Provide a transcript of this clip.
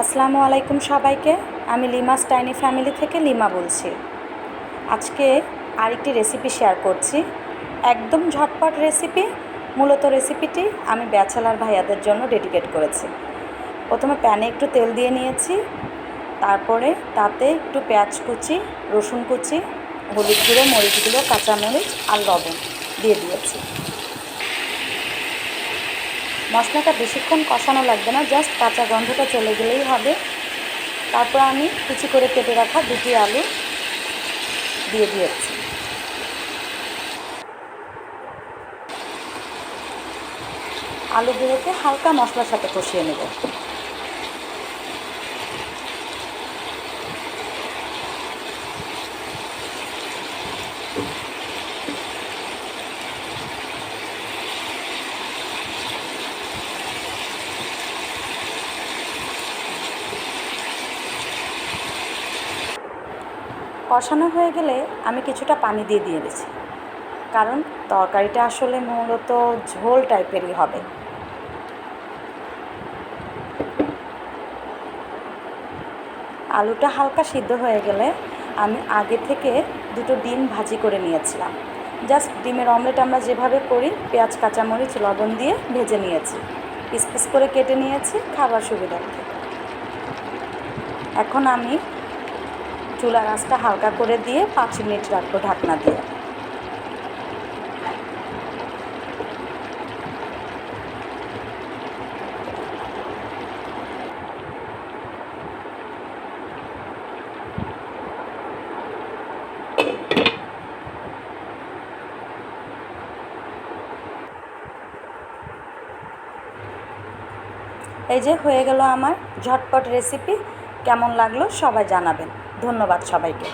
আসসালামু আলাইকুম সবাইকে। আমি লিমাস টাইনি ফ্যামিলি থেকে লিমা বলছি। আজকে আরেকটি রেসিপি শেয়ার করছি, একদম ঝটপট রেসিপি। মূলত রেসিপিটি আমি ব্যাচেলার ভাইয়াদের জন্য ডেডিকেট করেছি। প্রথমে প্যানে একটু তেল দিয়ে নিয়েছি, তারপরে তাতে একটু পেঁয়াজ কুচি, রসুন কুচি, হলুদ গুঁড়ো, মরিচ গুঁড়ো, কাঁচামরিচ আর লবণ দিয়ে দিয়েছি। মশলাটা বেশিক্ষণ কষানো লাগবে না, জাস্ট কাঁচা গন্ধটা চলে গেলেই হবে। তারপর আমি কুচি করে কেটে রাখা দুটি আলু দিয়ে দিয়েছি। আলুগুলোকে হালকা মশলার সাথে কষিয়ে নেব। কষানো হয়ে গেলে আমি কিছুটা পানি দিয়ে দিয়েছি, কারণ তরকারিটা আসলে মূলত ঝোল টাইপেরই হবে। আলুটা হালকা সিদ্ধ হয়ে গেলে আমি আগে থেকে দুটো ডিম ভাজি করে নিয়েছিলাম। জাস্ট ডিমের অমলেট আমরা যেভাবে করি, পেঁয়াজ, কাঁচামরিচ, লবণ দিয়ে ভেজে নিয়েছি, পিস পিস করে কেটে নিয়েছি খাবার সুবিধার্থে। এখন আমি চুলার আঁচটা হালকা করে দিয়ে 5 মিনিট রাখবো ঢাকনা দিয়ে। এই যে হয়ে গেল আমার ঝটপট রেসিপি। কেমন লাগলো সবাই জানাবেন। ধন্যবাদ সবাইকে।